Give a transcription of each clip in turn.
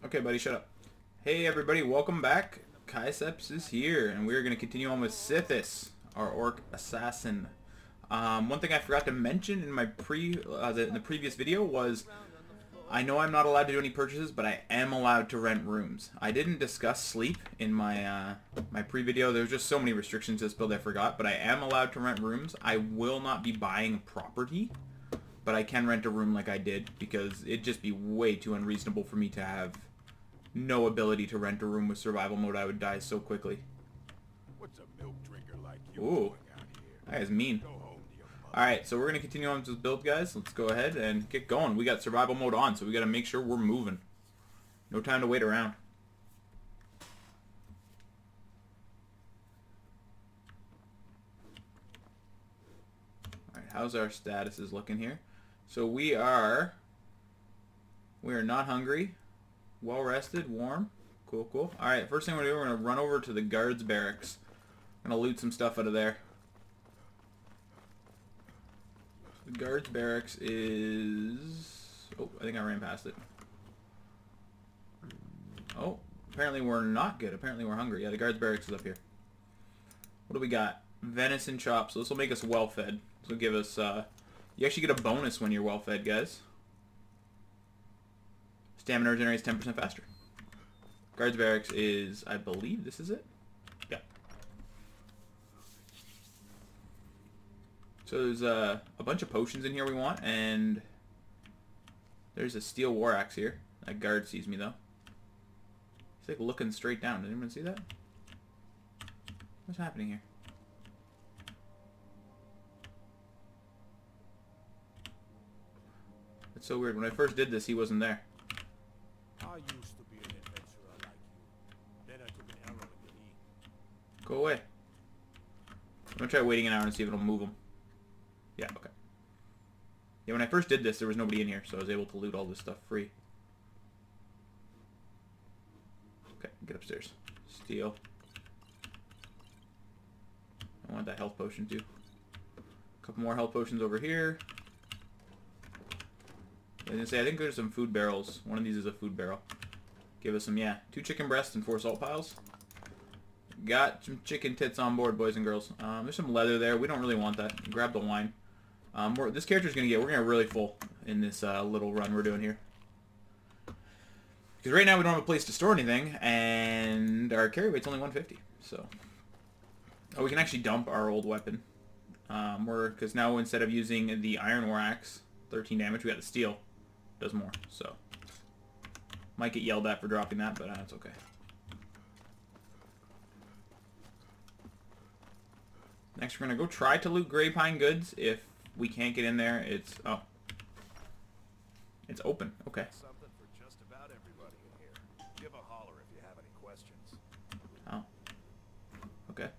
Okay, buddy, shut up. Hey, everybody, welcome back. Skyrim is here, and we're going to continue on with Sithis, our orc assassin. One thing I forgot to mention in my in the previous video was I know I'm not allowed to do any purchases, but I am allowed to rent rooms. I didn't discuss sleep in my my pre-video. There's just so many restrictions to this build I forgot, but I am allowed to rent rooms. I will not be buying property, but I can rent a room like I did because it'd just be way too unreasonable for me to have no ability to rent a room with survival mode. I would die so quickly. What's a milk drinker like you Ooh, doing out here? that is mean. Go home to your mother. Alright, so we're going to continue on with this build, guys. Let's go ahead and get going. We got survival mode on, so we got to make sure we're moving. No time to wait around. Alright, how's our statuses looking here? So we are not hungry. Well rested, warm. Cool, cool. Alright, first thing we're going to do, we're going to run over to the guards barracks. I'm going to loot some stuff out of there. The guards barracks is... Oh, I think I ran past it. Oh, apparently we're not good. Apparently we're hungry. Yeah, the guards barracks is up here. What do we got? Venison chops. So this will make us well fed. This will give us... you actually get a bonus when you're well fed, guys. Stamina regenerates 10% faster. Guards barracks is, I believe this is it? Yeah. So there's a bunch of potions in here we want, and there's a steel war axe here. That guard sees me though. He's like looking straight down. Did anyone see that? What's happening here? It's so weird. When I first did this, he wasn't there. I used to be an adventurer like you. Then I took an arrow in the knee. Go away. I'm gonna try waiting an hour and see if it'll move him. Yeah, okay. Yeah, when I first did this, there was nobody in here, so I was able to loot all this stuff free. Okay, get upstairs. Steal. I want that health potion too. A couple more health potions over here. I was gonna say, I think there's some food barrels. One of these is a food barrel. Give us some, yeah, 2 chicken breasts and 4 salt piles. Got some chicken tits on board, boys and girls. There's some leather there. We don't really want that. Grab the wine. This character's we're gonna get really full in this little run we're doing here. Because right now we don't have a place to store anything, and our carry weight's only 150. So, oh, we can actually dump our old weapon. Because now instead of using the iron war axe, 13 damage, we got the steel. Does more, so might get yelled at for dropping that, but that's okay. Next, we're gonna go try to loot Grey Pine goods. If we can't get in there, it's open. Okay. Something for just about everybody in here. Give a holler if you have any questions. Oh. Okay.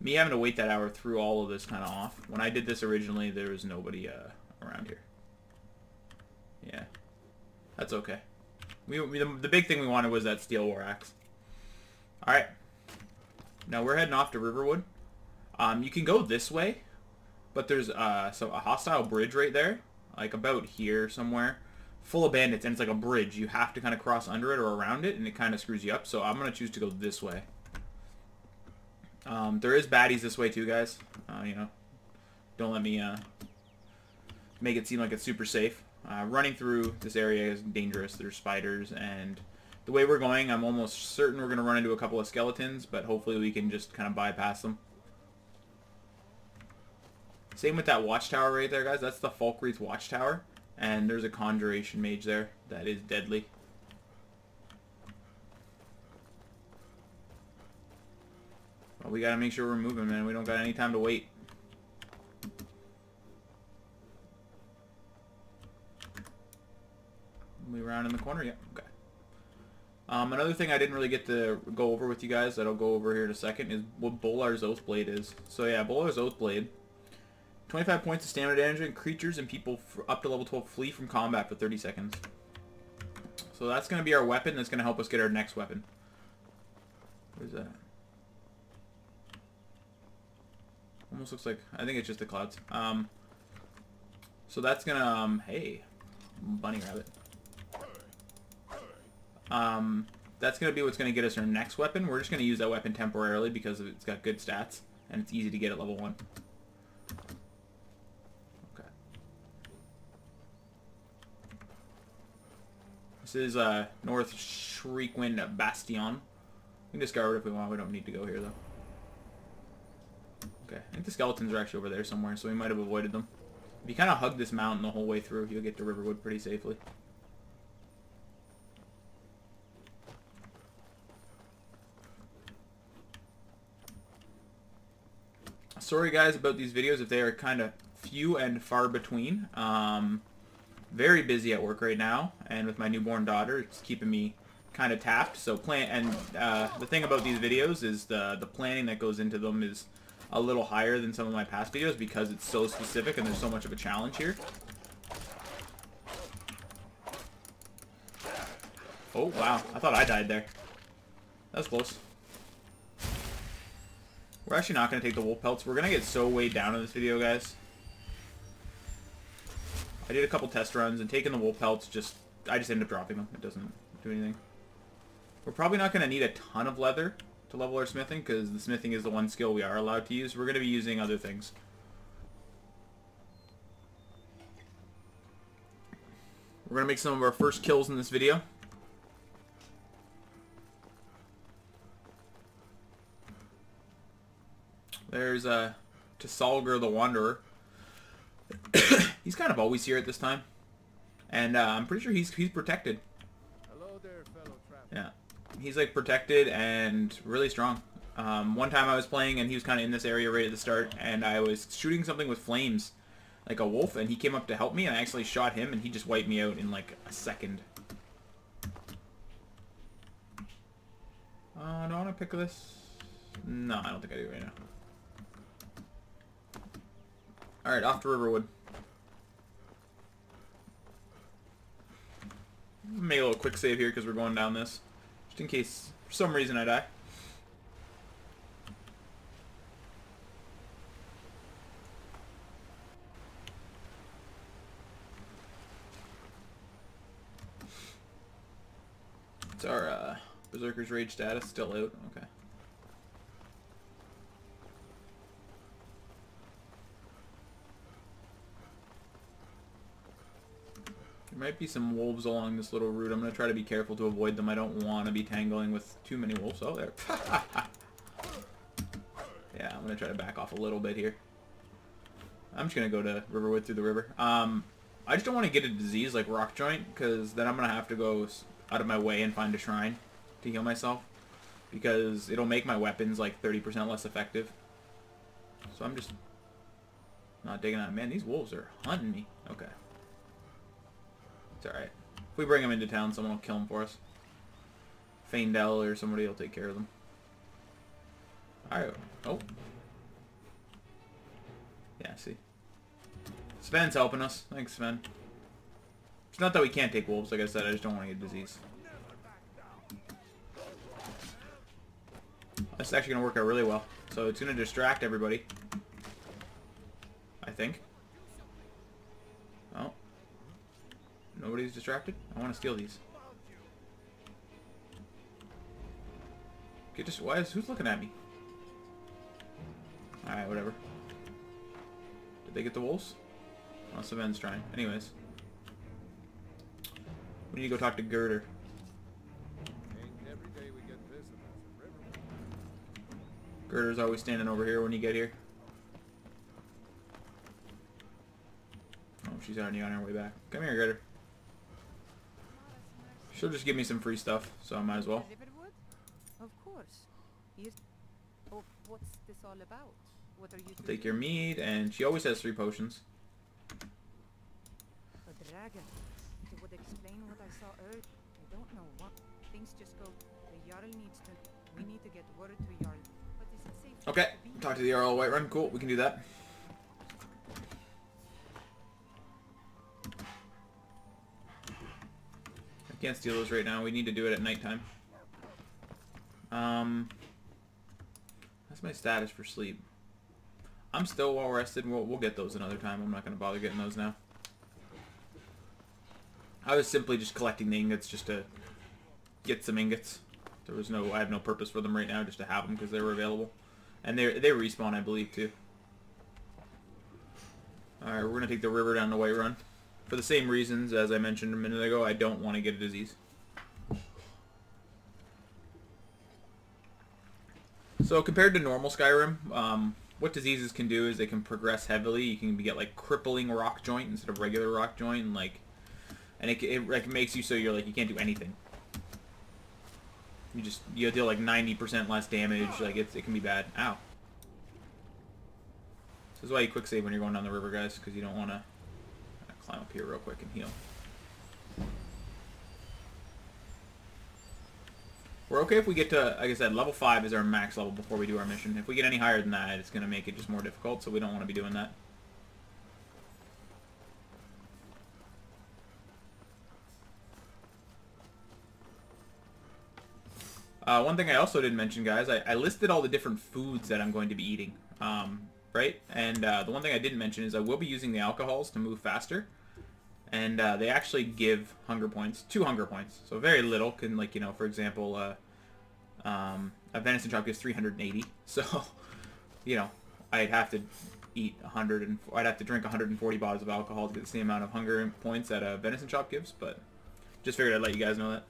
Me having to wait that hour threw all of this kind of off. When I did this originally, there was nobody around here. Yeah. That's okay. The big thing we wanted was that steel war axe. Alright. Now we're heading off to Riverwood. You can go this way, but there's a hostile bridge right there. Like about here somewhere. Full of bandits, and it's like a bridge. You have to kind of cross under it or around it, and it kind of screws you up. So I'm going to choose to go this way. There is baddies this way too, guys. You know, don't let me make it seem like it's super safe. Running through this area is dangerous. There's spiders, and the way we're going, I'm almost certain we're going to run into a couple of skeletons, but hopefully we can just kind of bypass them. Same with that watchtower right there, guys. That's the Falkreath watchtower, and there's a conjuration mage there that is deadly. Well, we gotta make sure we're moving, man. We don't got any time to wait. We round in the corner? Yeah, okay. Another thing I didn't really get to go over with you guys that I'll go over here in a second is what Bolar's Oathblade is. So yeah, Bolar's Oathblade. 25 points of stamina damage, and creatures and people up to level 12 flee from combat for 30 seconds. So that's going to be our weapon. That's going to help us get our next weapon. Where's that? Almost looks like, I think it's just the clouds. So that's gonna, hey, bunny rabbit. That's gonna be what's gonna get us our next weapon. We're just gonna use that weapon temporarily because it's got good stats and it's easy to get at level 1. Okay. This is North Shriekwing Bastion. We can discard it if we want. We don't need to go here though. Okay, I think the skeletons are actually over there somewhere, so we might have avoided them. If you kind of hug this mountain the whole way through, you'll get to Riverwood pretty safely. Sorry guys about these videos if they are kind of few and far between. Very busy at work right now, and with my newborn daughter, it's keeping me kind of tapped. So the thing about these videos is the planning that goes into them is a little higher than some of my past videos because it's so specific and there's so much of a challenge here. Oh wow, I thought I died there. That was close. We're actually not going to take the wolf pelts. We're going to get so weighed down in this video, guys. I did a couple test runs, and taking the wolf pelts, I just ended up dropping them. It doesn't do anything. We're probably not going to need a ton of leather to level our smithing, because the smithing is the one skill we are allowed to use. We're going to be using other things. We're going to make some of our first kills in this video. There's Tisalgar the Wanderer. He's kind of always here at this time. And I'm pretty sure he's protected. Hello there, fellow traveler. Yeah. He's like protected and really strong. One time I was playing and he was kind of in this area right at the start, and I was shooting something with flames, like a wolf, and he came up to help me, and I actually shot him, and he just wiped me out in like a second. Do I want to pick this? No, I don't think I do right now. Alright, off to Riverwood. Make a little quick save here because we're going down this. Just in case, for some reason, I die. It's our Berserker's Rage status still out. Okay. There might be some wolves along this little route. I'm going to try to be careful to avoid them. I don't want to be tangling with too many wolves. Oh, there. Yeah, I'm going to try to back off a little bit here. I'm just going to go to Riverwood through the river. I just don't want to get a disease like Rock Joint, because then I'm going to have to go out of my way and find a shrine to heal myself, because it'll make my weapons like 30% less effective. So I'm just not digging out. Man, these wolves are hunting me. Okay. It's alright. If we bring them into town, someone will kill them for us. Faendel or somebody will take care of them. Alright. Oh. Yeah, see. Sven's helping us. Thanks, Sven. It's not that we can't take wolves, like I said, I just don't want to get disease. That's actually going to work out really well. So it's going to distract everybody. I think. Oh. Nobody's distracted? I want to steal these. Okay, who's looking at me? Alright, whatever. Did they get the wolves? Oh, Sven's trying. Anyways. We need to go talk to Girder. Girder's always standing over here when you get here. Oh, she's already on her way back. Come here, Girder. She'll just give me some free stuff, so I might as well. Of course. Oh, what's this all about? What are you I'll take your meat, and she always has 3 potions. A dragon. It would explain what I saw earlier. I don't know what. Things just go. The Jarl needs to. We need to get word to Jarl. But is it safe? Okay. Talk to the Jarl Whiterun. Cool. We can do that. I can't steal those right now. We need to do it at nighttime. That's my status for sleep. I'm still well rested. We'll get those another time. I'm not going to bother getting those now. I was simply just collecting the ingots just to get some ingots. There was I have no purpose for them right now, just to have them because they were available. And they respawn, I believe, too. Alright, we're going to take the river down the White Run. For the same reasons as I mentioned a minute ago, I don't want to get a disease. So compared to normal Skyrim, what diseases can do is they can progress heavily. You can get like crippling rock joint instead of regular rock joint, and it makes you so you're like you can't do anything. You deal like 90% less damage. Like it can be bad. Ow. This is why you quick save when you're going down the river, guys, because you don't want to climb up here real quick and heal. We're okay if we get to, like I said, level 5 is our max level before we do our mission. If we get any higher than that, it's going to make it just more difficult, so we don't want to be doing that. One thing I also didn't mention, guys, I listed all the different foods that I'm going to be eating, right? And the one thing I didn't mention is I will be using the alcohols to move faster. And they actually give hunger points, 2 hunger points. So very little can, like, you know, for example, a venison chop gives 380. So, you know, I'd have to eat I'd have to drink 140 bottles of alcohol to get the same amount of hunger points that a venison chop gives. But just figured I'd let you guys know that.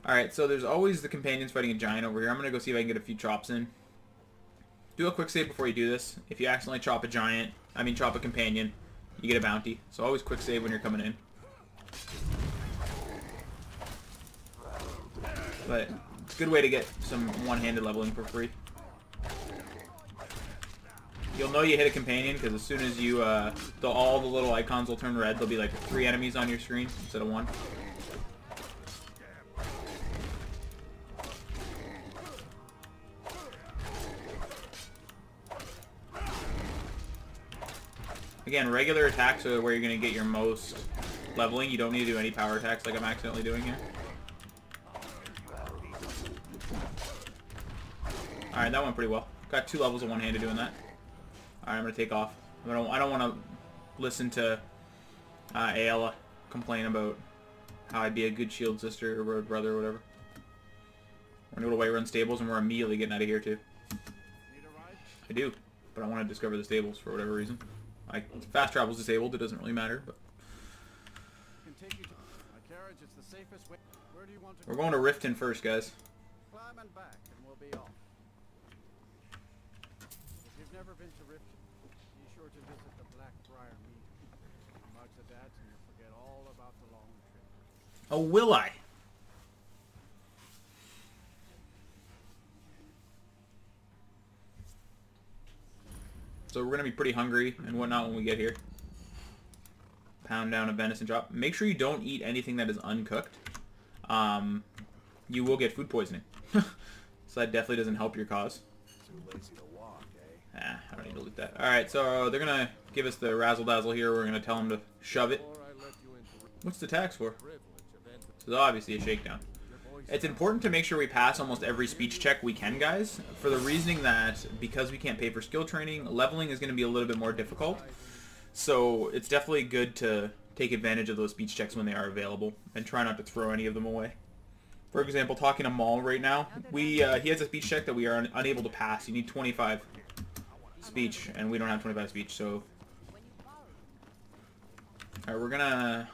Alright, so there's always the companions fighting a giant over here. I'm going to go see if I can get a few chops in. Do a quick save before you do this. If you accidentally chop a companion, you get a bounty. So always quick save when you're coming in. But it's a good way to get some one-handed leveling for free. You'll know you hit a companion because as soon as you, all the little icons will turn red. There'll be like 3 enemies on your screen instead of 1. Again, regular attacks are where you're going to get your most leveling. You don't need to do any power attacks like I'm accidentally doing here. Alright, that went pretty well. Got 2 levels of one-handed doing that. Alright, I'm going to take off. I don't want to listen to Ayala complain about how I'd be a good shield sister or road brother or whatever. We're going to go to White Run Stables and we're immediately getting out of here too. I do, but I want to discover the stables for whatever reason. Fast travel's disabled, it doesn't really matter, but we're going to Riften first, guys. Climb and back and we'll be off. If you've never been to Riften, be sure to visit the Blackbriar meeting. Mark the dads and you'll forget all about the long trip. Oh, will I? So we're going to be pretty hungry and whatnot when we get here. Pound down a venison chop. Make sure you don't eat anything that is uncooked. You will get food poisoning. So that definitely doesn't help your cause. Too lazy to walk, eh? I don't need to loot that. Alright, so they're going to give us the razzle-dazzle here. We're going to tell them to shove it. What's the tax for? This is obviously a shakedown. It's important to make sure we pass almost every speech check we can, guys, for the reasoning that because we can't pay for skill training, leveling is going to be a little bit more difficult. So it's definitely good to take advantage of those speech checks when they are available and try not to throw any of them away. For example, talking to Maul right now, he has a speech check that we are unable to pass. You need 25 speech, and we don't have 25 speech, so... Alright, we're gonna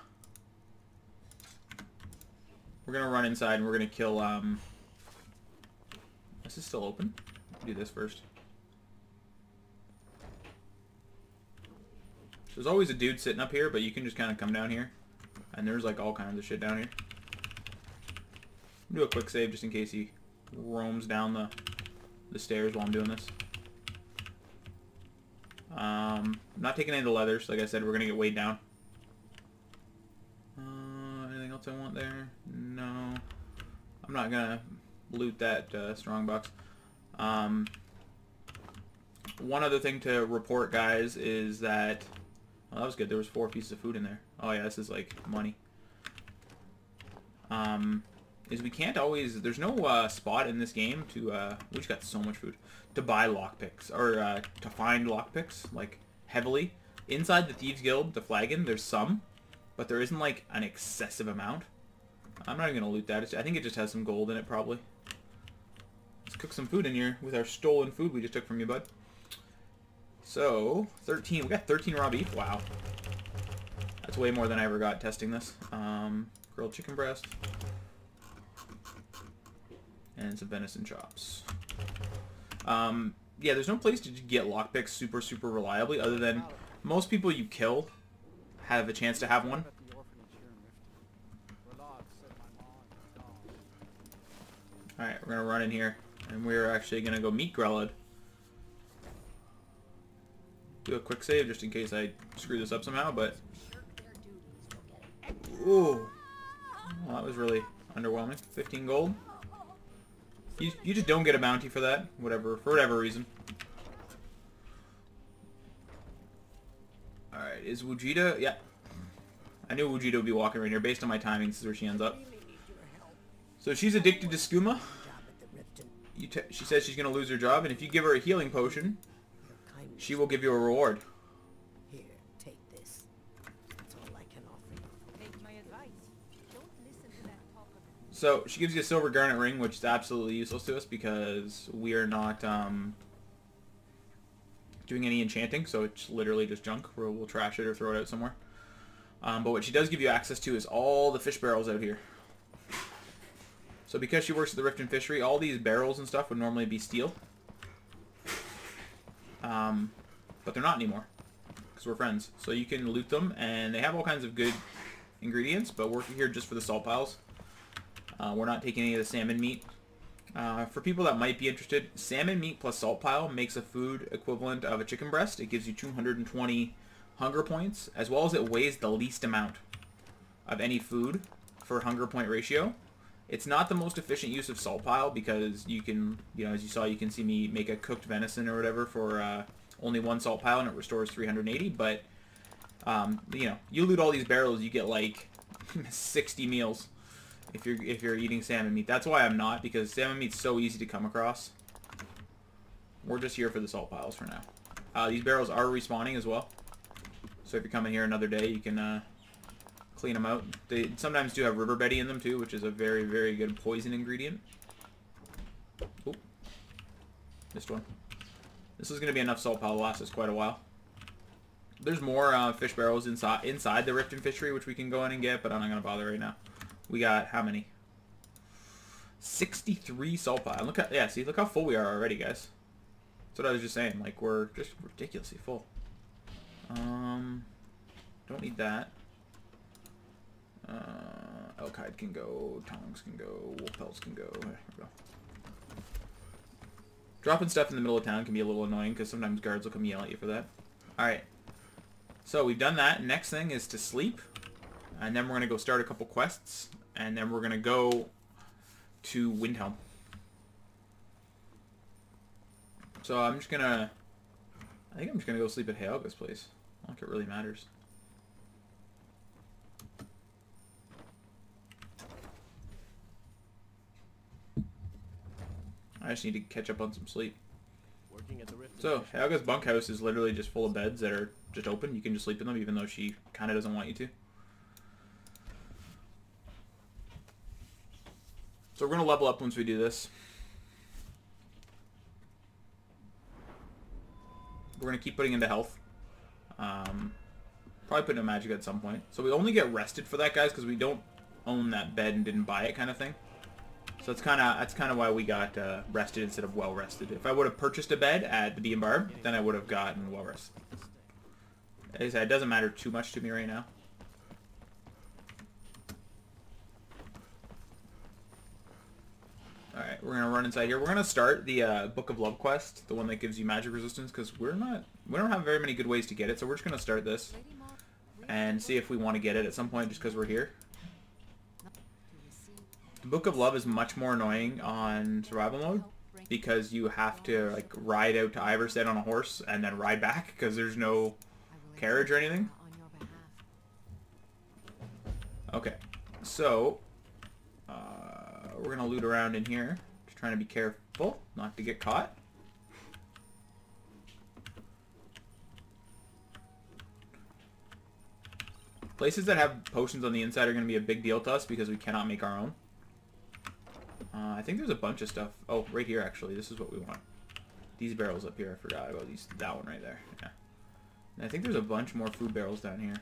run inside and we're gonna kill, This is still open? Do this first. There's always a dude sitting up here, but you can just kind of come down here. And there's like all kinds of shit down here. Do a quick save just in case he roams down the stairs while I'm doing this. I'm not taking any of the leathers. Like I said, we're going to get weighed down. Anything else I want there? No. I'm not going to loot that strongbox. One other thing to report, guys, is that... Oh, that was good. There was 4 pieces of food in there. Oh, yeah, this is like money. Is we can't always... There's no spot in this game to... we just got so much food. To buy lockpicks. Or to find lockpicks, like, heavily. Inside the Thieves Guild, the Flagon, there's some. but there isn't like an excessive amount. I'm not even gonna loot that. I think it just has some gold in it probably. Let's cook some food in here with our stolen food we just took from you, bud. So 13. We got 13 raw beef. Wow, that's way more than I ever got testing this. Grilled chicken breast and some venison chops. Yeah, there's no place to get lockpicks super reliably other than most people you kill have a chance to have one. At the orphanage here in Riften. Renaud said my mom is gone. Alright, we're gonna run in here and we're actually gonna go meet Grelod. Do a quick save just in case I screw this up somehow, but ooh, well, that was really underwhelming. 15 gold. You just don't get a bounty for that, for whatever reason. Alright, is Wujita? Yeah. I knew Wujita would be walking right here. Based on my timing, this is where she ends up. So she's addicted to skooma. She says she's going to lose her job, and if you give her a healing potion, she will give you a reward. Here, take this. That's all I can offer you. Take my advice. Don't listen to that talk of it. So she gives you a silver garnet ring, which is absolutely useless to us because we are not doing any enchanting, so it's literally just junk. We'll trash it or throw it out somewhere. But what she does give you access to is all the fish barrels out here. So because she works at the Riften Fishery, all these barrels and stuff would normally be steel. But they're not anymore because we're friends. So you can loot them, and they have all kinds of good ingredients, but we're here just for the salt piles. We're not taking any of the salmon meat. For people that might be interested, salmon meat plus salt pile makes a food equivalent of a chicken breast. It gives you 220 hunger points, as well as it weighs the least amount of any food for hunger point ratio. It's not the most efficient use of salt pile because you can, as you saw, you can see me make a cooked venison or whatever for only one salt pile and it restores 380. But you loot all these barrels, you get like 60 meals if you're eating salmon meat. That's why I'm not, because salmon meat's so easy to come across. We're just here for the salt piles for now. These barrels are respawning as well, so if you're coming here another day, you can clean them out. They sometimes do have river betty in them too, which is a very good poison ingredient. Oh, missed one. This is going to be enough salt pile to last us quite a while. There's more fish barrels inside the Riften Fishery, which we can go in and get, but I'm not going to bother right now. We got how many? 63 salt pile. Look how full we are already, guys. That's what I was just saying. Like, we're just ridiculously full. Don't need that. Elk hide can go, tongs can go, wolf pelts can go. There we go. Dropping stuff in the middle of town can be a little annoying because sometimes guards will come yell at you for that. Alright. So we've done that. Next thing is to sleep. And then we're going to go start a couple quests. And then we're going to go to Windhelm. So I think I'm just going to go sleep at Helga's place. I don't think it really matters. I just need to catch up on some sleep. So, Helga's bunkhouse is literally just full of beds that are just open. You can just sleep in them even though she kind of doesn't want you to. So we're going to level up once we do this. We're going to keep putting into health. Probably put into magic at some point. So we only get rested for that, guys, because we don't own that bed and didn't buy it kind of thing. So that's kind of why we got rested instead of well rested. If I would have purchased a bed at the Bee and Barb, then I would have gotten well rested. As I said, it doesn't matter too much to me right now. Alright, we're going to run inside here. We're going to start the Book of Love quest, the one that gives you magic resistance, because we don't have very many good ways to get it, so we're just going to start this and see if we want to get it at some point just because we're here. The Book of Love is much more annoying on survival mode because you have to like ride out to Iverstead on a horse and then ride back because there's no carriage or anything. Okay, so we're gonna loot around in here, just trying to be careful not to get caught. Places that have potions on the inside are going to be a big deal to us because we cannot make our own. I think there's a bunch of stuff. Oh, right here, actually. This is what we want. These barrels up here. I forgot about these. That one right there. Yeah. And I think there's a bunch more food barrels down here.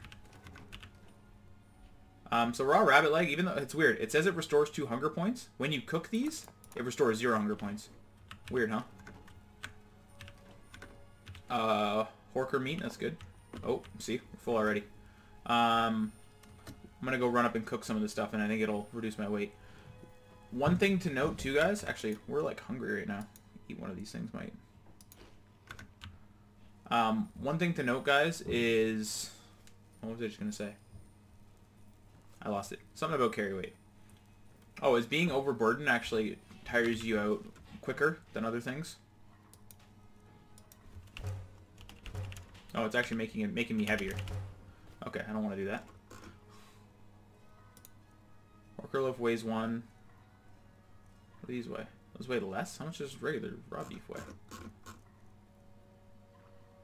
So raw rabbit leg, even though it's weird, it says it restores 2 hunger points. When you cook these, it restores 0 hunger points. Weird, huh? Horker meat, that's good. Oh, see, we're full already. I'm gonna go run up and cook some of this stuff, and I think it'll reduce my weight. One thing to note, too, guys. Actually, we're like hungry right now. Eat one of these things, might. One thing to note, guys, is what was I just gonna say? I lost it. Something about carry weight. Oh, is being overburdened actually tires you out quicker than other things? Oh, it's actually making me heavier. Okay, I don't want to do that. Porker loaf weighs 1. What do these weigh? Those weigh less? How much does regular raw beef weigh?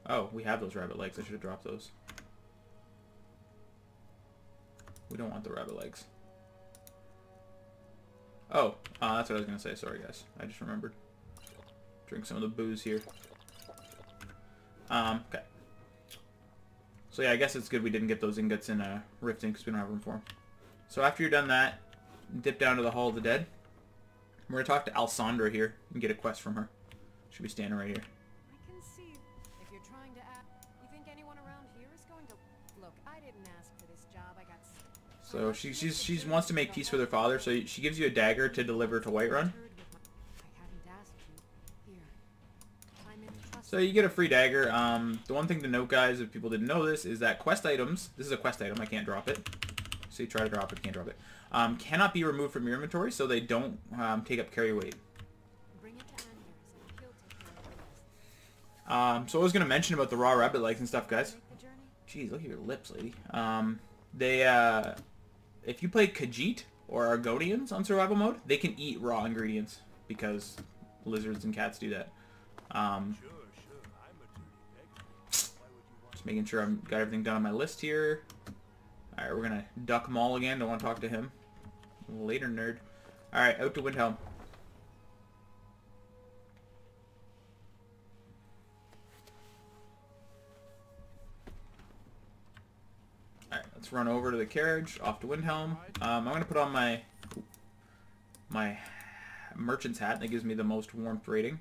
Oh, we have those rabbit legs. I should have dropped those. We don't want the rabbit legs. Oh, that's what I was going to say. Sorry, guys. I just remembered. Drink some of the booze here. Okay. So yeah, I guess it's good we didn't get those ingots in Riften because we don't have room for them. So after you're done that, dip down to the Hall of the Dead. We're going to talk to Alessandra here and get a quest from her. She'll be standing right here. I can see if you're trying to act. You think anyone around here is going to look? I didn't ask for this job. I got. So she wants to make peace with her father. So she gives you a dagger to deliver to Whiterun. So you get a free dagger. The one thing to note, guys, if people didn't know this, is that quest items. This is a quest item. I can't drop it. So you try to drop it, can't drop it. Cannot be removed from your inventory, so they don't take up carry weight. So I was gonna mention about the raw rabbit legs and stuff, guys. Jeez, look at your lips, lady. If you play Khajiit or Argonians on survival mode, they can eat raw ingredients because lizards and cats do that. Just making sure I've got everything done on my list here. Alright, we're gonna duck Maul again. Don't want to talk to him. Later, nerd. Alright, out to Windhelm. Alright, let's run over to the carriage, off to Windhelm. I'm gonna put on my merchant's hat. That gives me the most warmth rating.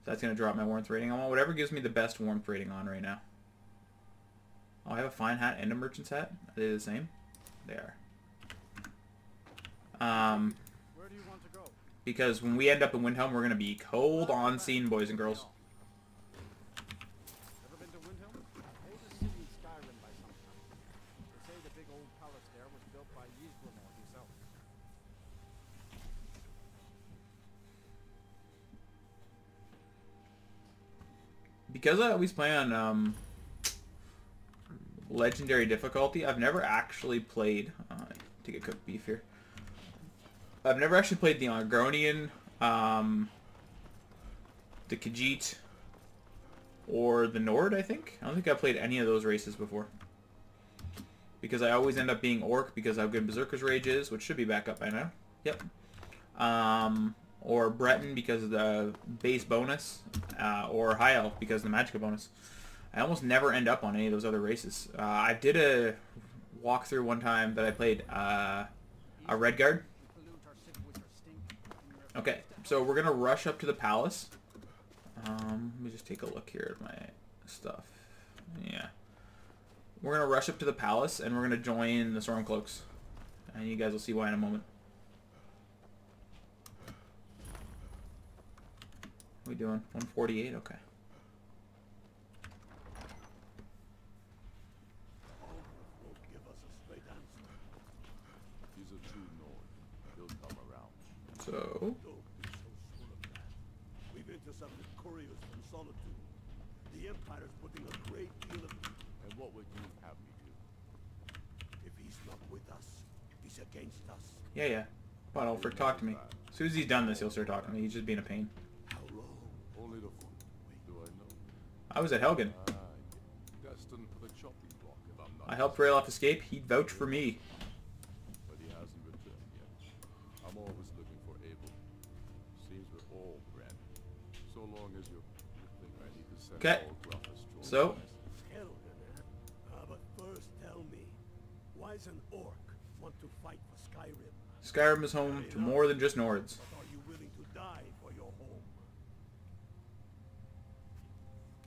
So that's gonna drop my warmth rating. I want whatever gives me the best warmth rating on right now. Oh, I have a fine hat and a merchant's hat. Are they the same? They are. Where do you want to go? Because when we end up in Windhelm, we're gonna be cold on scene, boys and girls. Ever been to Windhelm? Oldest city in Skyrim by some time. They say the big old palace there was built by Ysgramor himself. Because I always play on legendary difficulty, I've never actually played. Take a cooked beef here. I've never actually played the Argonian, the Khajiit, or the Nord, I think. I don't think I've played any of those races before. Because I always end up being Orc because of how good Berserker's Rage is, which should be back up by now. Yep. Or Breton because of the base bonus, or High Elf because of the Magicka bonus. I almost never end up on any of those other races. I did a walkthrough one time that I played a Redguard. Okay, so we're gonna rush up to the palace. Let me just take a look here at my stuff. Yeah, we're gonna rush up to the palace and we're gonna join the Stormcloaks, and you guys will see why in a moment. What are we doing? 148. Okay. So We've intercepted couriers from Solitude. The Empire's putting a great deal of... And what would you have me do? If he's not with us, he's against us. yeah. But Alfred, talk to me. As soon as he's done this, he'll start talking to me. He's just being a pain. How long? Only the foot. Do I know? I was at Helgen. Destined for the chopping block, if I'm I helped Rayloff escape. He'd vouch for me. But he hasn't returned yet. I'm always looking for Abel. Seems we're all branded. So long as you think I need to send Okay. all Gruffers to So, but first tell me, why does an orc want to fight for Skyrim? Skyrim is home to more than just Nords. But are you willing to die for your home?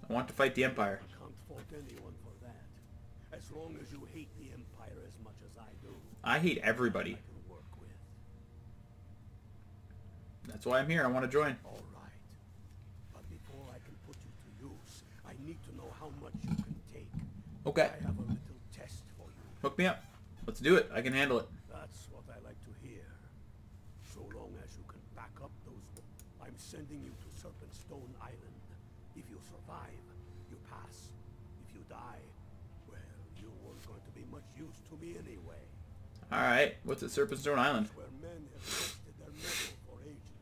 I want to fight the Empire. I can't fault anyone for that. As long as you hate the Empire as much as I do. I hate everybody. I can work with. That's why I'm here. I want to join. All right. But before I can put you to use, I need to know how much you can take. Okay. I have a little test for you. Hook me up. Let's do it. I can handle it. That's what I like to hear. So long as you can back up those... I'm sending you to Serpentstone Island. If you survive, you pass. If you die, well, you weren't going to be much use to me anyway. Alright. What's at Serpentstone Island? Where men have tested their metal for ages.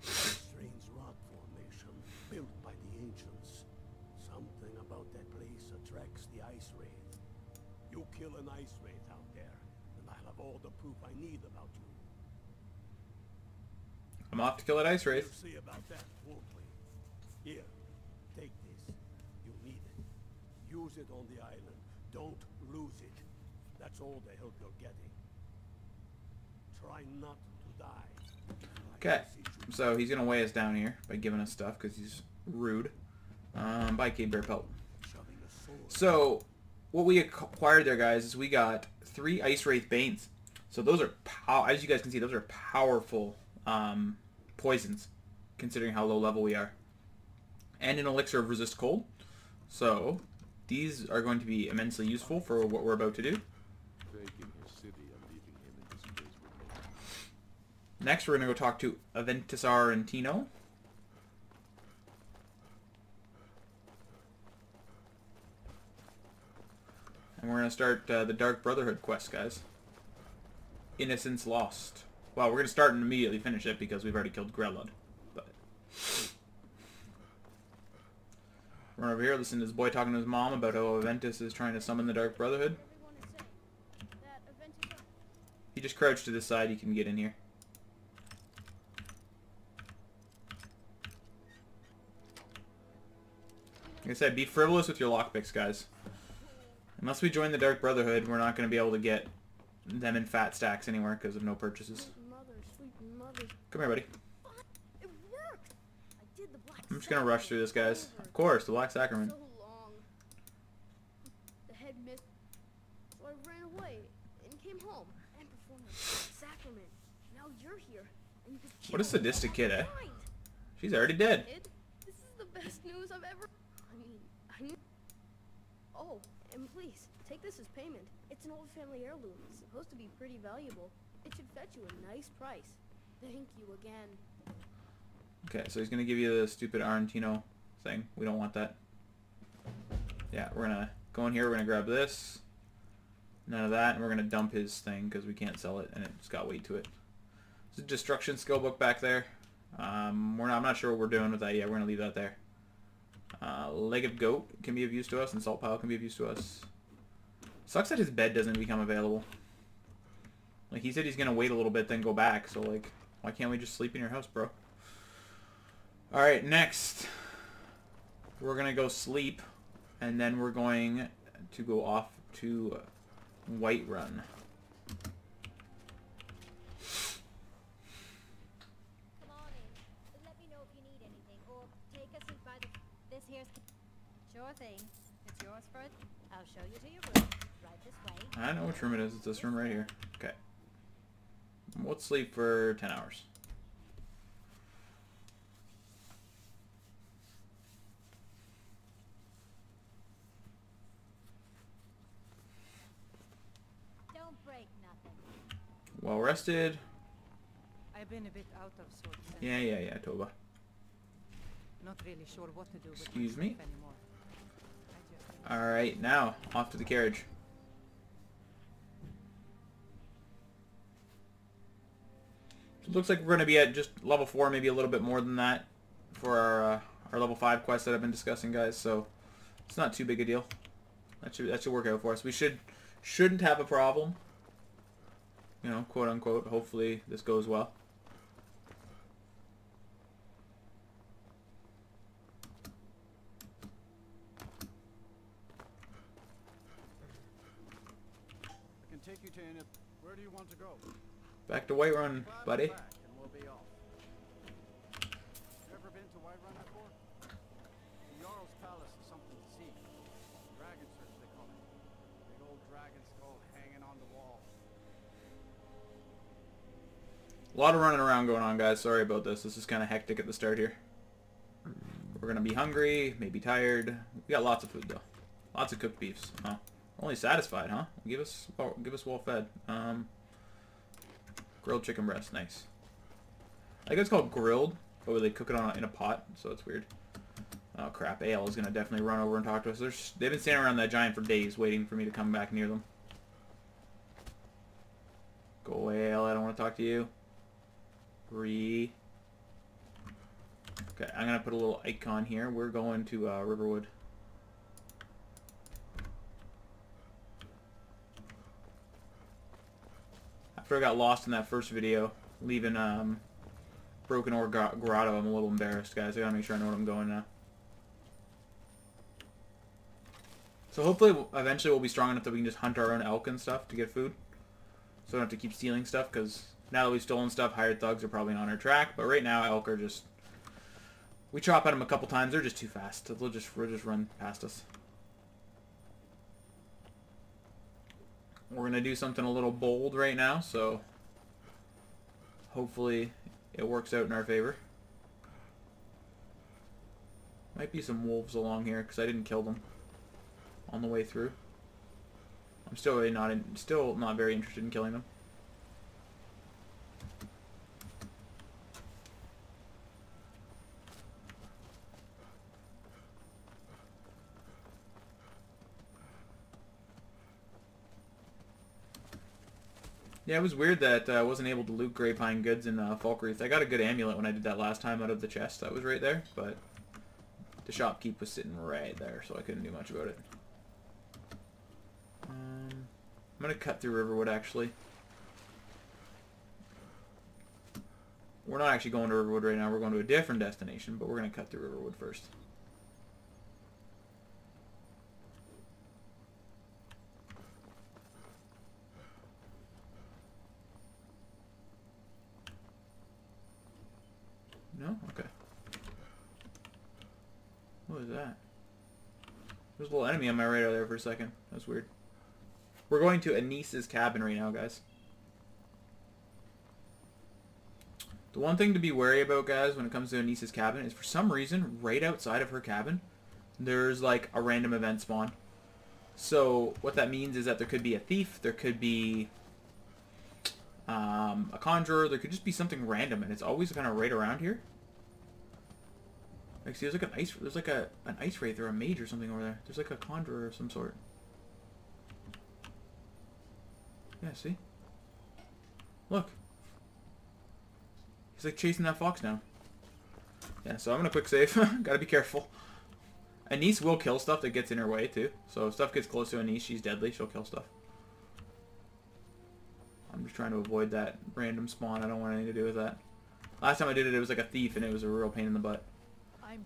A strange rock formation built by the ancients. Something about that place attracts the ice wraith. You kill an ice wraith out there, and I'll have all the proof I need about you. I'm off to kill that ice We'll wraith. see about that, won't we? Here, take this. You need it. Use it on the island. Don't lose it. That's all the help you're getting. Try not to die. Okay. So he's going to weigh us down here by giving us stuff because he's rude. Buy Cave Bear Pelt. Shoving a sword. So, what we acquired there, guys, is we got 3 Ice Wraith Banes. So those are, as you guys can see, those are powerful poisons, considering how low level we are. And an Elixir of Resist Cold. So, these are going to be immensely useful for what we're about to do. Taking his city and leaving him in this place with me. Next, we're going to go talk to Aventisar and Tino. And we're going to start the Dark Brotherhood quest, guys. Innocence Lost. Well, we're going to start and immediately finish it because we've already killed Grelod. But run over here, listen to this boy talking to his mom about how Aventus is trying to summon the Dark Brotherhood. He just crouched to the side, he can get in here. Like I said, be frivolous with your lockpicks, guys. Unless we join the Dark Brotherhood, we're not going to be able to get them in fat stacks anywhere because of no purchases. Come here, buddy. It worked. I did the black I'm just going to rush through this, guys. Of course, the Black Sacrament. So long. The head missed, so I ran away and came home and performed the black sacrament. Now you're here, and you can kill What a sadistic kid, eh? Mind. She's already dead. Kid, this is the best news I've ever... I knew... Oh, and please, take this as payment. It's an old family heirloom. It's supposed to be pretty valuable. It should fetch you a nice price. Thank you again. Okay, so he's going to give you the stupid Argentino thing. We don't want that. Yeah, we're going to go in here. We're going to grab this. None of that. And we're going to dump his thing because we can't sell it. And it's got weight to it. There's a destruction skill book back there. I'm not sure what we're doing with that yet. We're going to leave that there. Legged Goat can be of use to us. And Salt Pile can be of use to us. Sucks that his bed doesn't become available. Like, he said he's going to wait a little bit, then go back. So, like, why can't we just sleep in your house, bro? Alright, next. We're going to go sleep. And then we're going to go off to Whiterun. Come on in. Let me know if you need anything, or take a seat by the... This here's... Sure thing. It's yours for it. I'll show you to your room. Right this way. I know which room it is. It's this room right here. Okay. Let's sleep for 10 hours. Don't break nothing. Well rested. I've been a bit out of sorts. and Yeah, Toba. Not really sure what to do with Excuse myself me? anymore. I just... Alright, now, off to the carriage. So it looks like we're going to be at just level 4, maybe a little bit more than that for our level 5 quest that I've been discussing, guys, so it's not too big a deal. That should work out for us. We shouldn't have a problem. You know, quote unquote. Hopefully this goes well. I can take you to Inip. Where do you want to go? Back to Whiterun, buddy. Back and we'll be off. You ever been to Whiterun before? The Jarl's Palace is something to see. Dragon search, they call it. Big old dragon skull hanging on the wall. A lot of running around going on, guys. Sorry about this. This is kind of hectic at the start here. We're going to be hungry, maybe tired. We got lots of food, though. Lots of cooked beefs. Huh? We're only satisfied, huh? Give us well fed. Grilled chicken breast. Nice. I think it's called grilled, but they cook it in a pot, so it's weird. Oh, crap. Ale is going to definitely run over and talk to us. They've been standing around that giant for days waiting for me to come back near them. Go away, Ale. I don't want to talk to you. Okay, I'm going to put a little icon here. We're going to Riverwood. After I got lost in that first video, leaving Broken Ore Grotto, I'm a little embarrassed, guys. I gotta make sure I know where I'm going now. So hopefully, eventually we'll be strong enough that we can just hunt our own elk and stuff to get food. So we don't have to keep stealing stuff, because now that we've stolen stuff, hired thugs are probably on our track. But right now, elk are just... We chop at them a couple times, they're just too fast. They'll just run past us. We're going to do something a little bold right now, so hopefully it works out in our favor. Might be some wolves along here, because I didn't kill them on the way through. I'm still really not very interested in killing them. Yeah, it was weird that I wasn't able to loot Grey Pine goods in Falkreath. I got a good amulet when I did that last time out of the chest that was right there, but the shopkeep was sitting right there, so I couldn't do much about it. I'm going to cut through Riverwood, actually. We're not actually going to Riverwood right now. We're going to a different destination, but we're going to cut through Riverwood first. No? Okay. What was that? There's a little enemy on my radar there for a second. That's weird. We're going to Anise's cabin right now, guys. The one thing to be wary about, guys, when it comes to Anise's cabin is for some reason, right outside of her cabin, there's like a random event spawn. So what that means is that there could be a thief, there could be a conjurer, there could just be something random, and it's always kind of right around here. Like, see, there's like an ice wraith or a mage or something over there. There's like a conjurer of some sort. Yeah, see? Look. He's like chasing that fox now. Yeah, so I'm gonna quick save. Gotta be careful. Anise will kill stuff that gets in her way too. So if stuff gets close to Anise, she's deadly. She'll kill stuff. I'm just trying to avoid that random spawn. I don't want anything to do with that. Last time I did it, it was like a thief, and it was a real pain in the butt.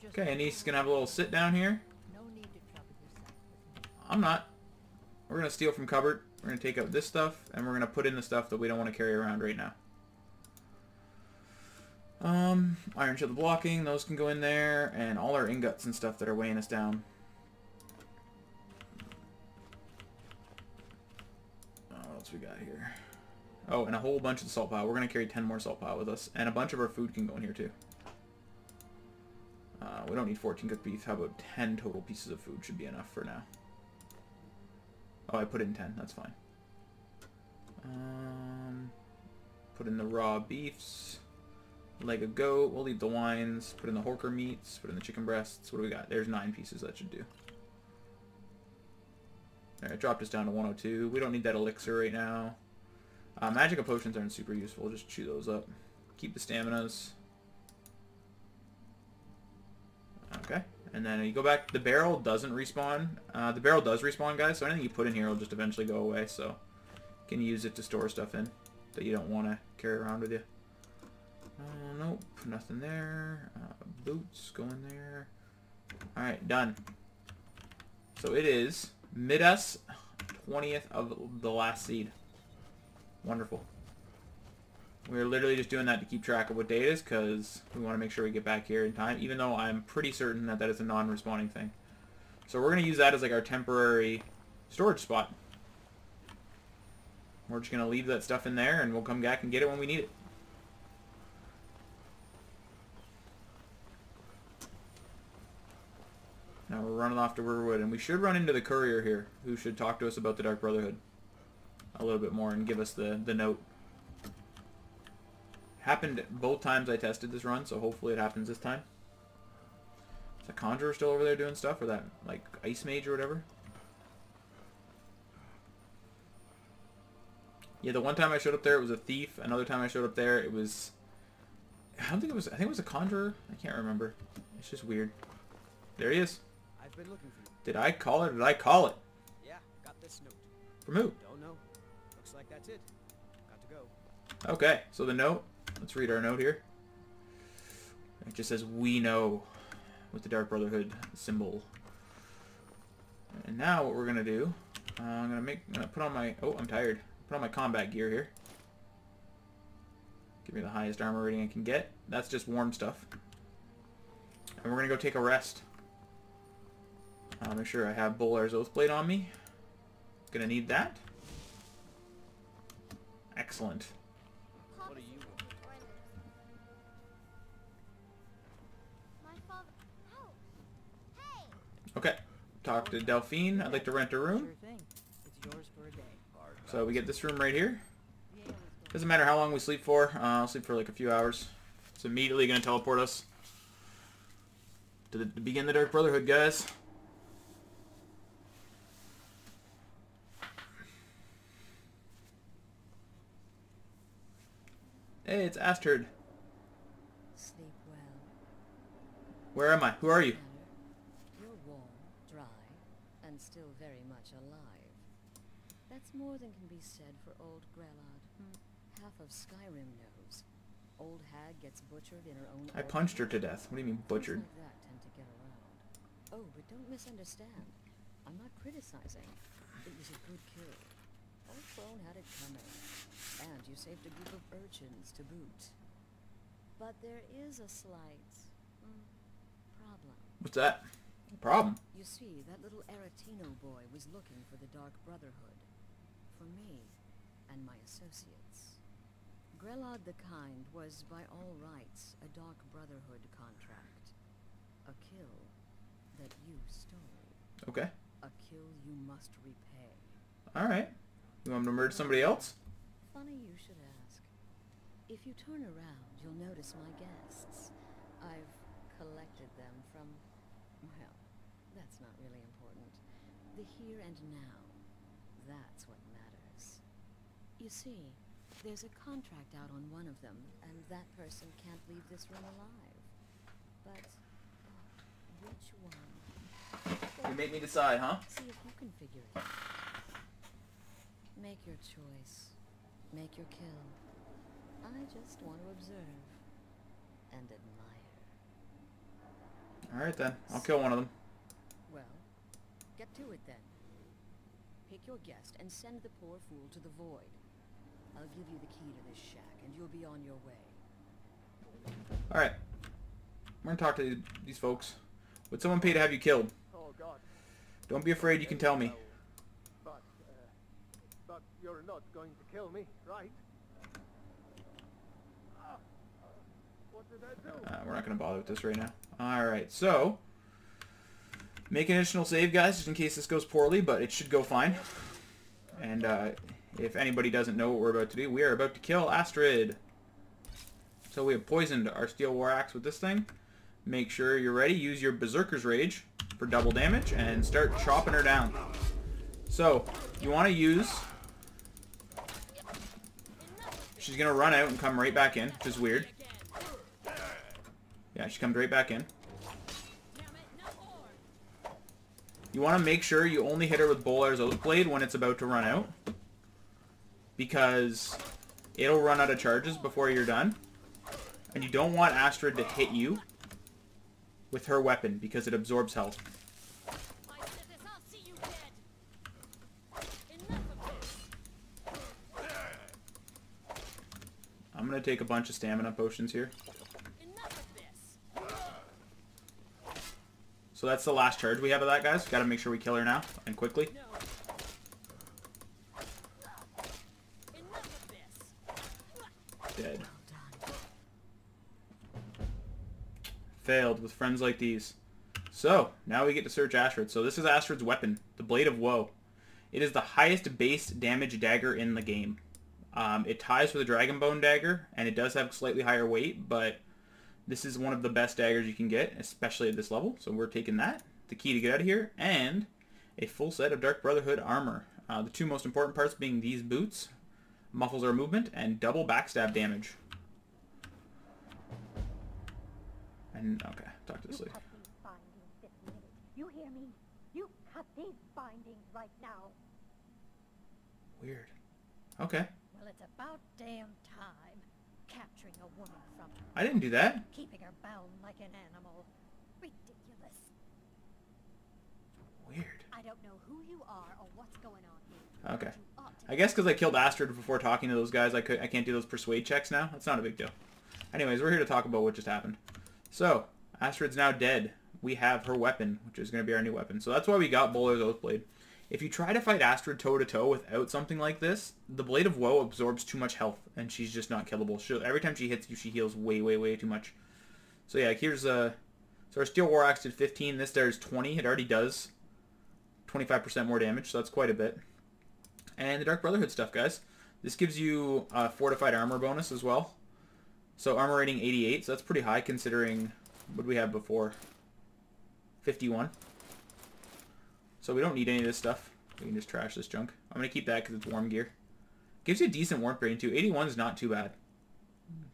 Okay, Anise is gonna have a little sit down here. No need to trouble yourself. I'm not. We're gonna steal from cupboard. We're gonna take out this stuff, and we're gonna put in the stuff that we don't want to carry around right now. Iron shield blocking, those can go in there, and all our ingots and stuff that are weighing us down. What else we got here? Oh, and a whole bunch of the salt pile. We're gonna carry 10 more salt pile with us, and a bunch of our food can go in here too. We don't need 14 cooked beef. How about 10 total pieces of food should be enough for now. Oh, I put in 10. That's fine. Put in the raw beefs. Leg of goat. We'll leave the wines. Put in the horker meats. Put in the chicken breasts. What do we got? There's 9 pieces. That should do. Alright, dropped us down to 102. We don't need that elixir right now. Magical potions aren't super useful. We'll just chew those up. Keep the staminas. Okay. And then you go back. The barrel doesn't respawn. The barrel does respawn, guys. So anything you put in here will just eventually go away. So you can use it to store stuff in that you don't want to carry around with you. Nope, nothing there. Boots go in there. All right, done. So it is Midas 20th of the last seed. Wonderful. We're literally just doing that to keep track of what day it is because we want to make sure we get back here in time, even though I'm pretty certain that that is a non-respawning thing. So we're going to use that as like our temporary storage spot. We're just going to leave that stuff in there and we'll come back and get it when we need it. Now we're running off to Riverwood, and we should run into the courier here, who should talk to us about the Dark Brotherhood a little bit more and give us the note. Happened both times I tested this run, so hopefully it happens this time. Is that Conjurer still over there doing stuff, or that, like, Ice Mage or whatever? Yeah, the one time I showed up there, it was a thief. Another time I showed up there, it was... I think it was a Conjurer. I can't remember. It's just weird. There he is. I've been looking for you. Did I call it or did I call it? Yeah, got this note. From who? Don't know. Looks like that's it. Got to go. Okay, so the note. Let's read our note here. It just says, "We know," with the Dark Brotherhood symbol. And now what we're gonna do, I'm gonna put on my. Oh, I'm tired. Put on my combat gear here. Give me the highest armor rating I can get. That's just warm stuff. And we're gonna go take a rest. Make sure I have Bolar's Oathblade on me. Gonna need that. Excellent. What do you want? My father. Help! Hey! Okay. Talk to Delphine. I'd like to rent a room. Sure thing. It's yours for a day. So we get this room right here. Doesn't matter how long we sleep for. I'll sleep for like a few hours. It's immediately gonna teleport us to begin the Dark Brotherhood, guys. Hey, it's Astrid. Sleep well. Where am I? Who are you? You're warm, dry, and still very much alive. That's more than can be said for old Grelod. Half of Skyrim knows. Old hag gets butchered in her own. I punched her to death. What do you mean butchered? Things like that tend to get around. Oh, but don't misunderstand. I'm not criticizing. It was a good kill. Old Crone had it coming. And you saved a group of urchins to boot. But there is a slight problem. What's that? Problem? You see, that little Aretino boy was looking for the Dark Brotherhood. For me and my associates. Grelod the Kind was, by all rights, a Dark Brotherhood contract. A kill that you stole. Okay. A kill you must repay. Alright. You want me to murder somebody else? Funny you should ask. If you turn around, you'll notice my guests. I've collected them from, well, that's not really important. The here and now. That's what matters. You see, there's a contract out on one of them, and that person can't leave this room alive. But, which one? You make me decide, huh? See if you can figure it out. Make your choice. Make your kill. I just want to observe and admire. Alright then. I'll kill one of them. Well, get to it then. Pick your guest and send the poor fool to the void. I'll give you the key to this shack and you'll be on your way. Alright. We're gonna talk to these folks. Would someone pay to have you killed? Oh God. Don't be afraid, you can tell me. But you're not going to kill me, right? What did I do? We're not going to bother with this right now. Alright, so make an additional save, guys, just in case this goes poorly, but it should go fine. And if anybody doesn't know what we're about to do, we are about to kill Astrid. So we have poisoned our Steel War Axe with this thing. Make sure you're ready. Use your Berserker's Rage for double damage and start chopping her down. So you want to use... She's going to run out and come right back in, which is weird. Yeah, she comes right back in. You want to make sure you only hit her with Bolar's Oathblade when it's about to run out, because it'll run out of charges before you're done. And you don't want Astrid to hit you with her weapon because it absorbs health. Sithis, I'll see you dead. Enough of this. I'm going to take a bunch of stamina potions here. Enough of this. So that's the last charge we have of that, guys. Got to make sure we kill her now, and quickly. No. Enough of this. Dead. Failed with friends like these. So, now we get to search Astrid. So this is Astrid's weapon, the Blade of Woe. It is the highest base damage dagger in the game. It ties with a Dragonbone dagger, and it does have slightly higher weight, but this is one of the best daggers you can get, especially at this level. So we're taking that, the key to get out of here, and a full set of Dark Brotherhood armor. The two most important parts being these boots, muffles our movement, and double backstab damage. And, okay, talk to this lady. Cut these bindings this minute. You hear me? You cut these bindings right now. Weird. Okay. Well, it's about damn time. Capturing a woman from I didn't do that. keeping her bound like an animal. Ridiculous. Weird. I don't know who you are or what's going on here. Okay. You ought to I guess because I killed Astrid before talking to those guys, I can't do those persuade checks now. That's not a big deal. Anyways, we're here to talk about what just happened. So, Astrid's now dead. We have her weapon, which is going to be our new weapon. So that's why we got Bolar's Oathblade. If you try to fight Astrid toe-to-toe without something like this, the Blade of Woe absorbs too much health, and she's just not killable. Every time she hits you, she heals way, way, way too much. So yeah, here's so our Steel War Axe did 15. This does 20. It already does 25% more damage, so that's quite a bit. And the Dark Brotherhood stuff, guys. This gives you a fortified armor bonus as well. So armor rating 88, so that's pretty high considering what we had before. 51. So we don't need any of this stuff. We can just trash this junk. I'm going to keep that because it's warm gear. Gives you a decent warmth rating too. 81 is not too bad.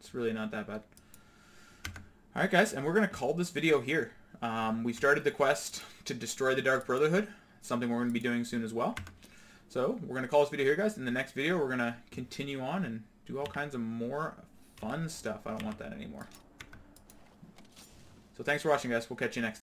It's really not that bad. Alright guys, and we're going to call this video here. We started the quest to destroy the Dark Brotherhood. Something we're going to be doing soon as well. So we're going to call this video here, guys. In the next video, we're going to continue on and do all kinds of more fun stuff. I don't want that anymore. So thanks for watching, guys. We'll catch you next time.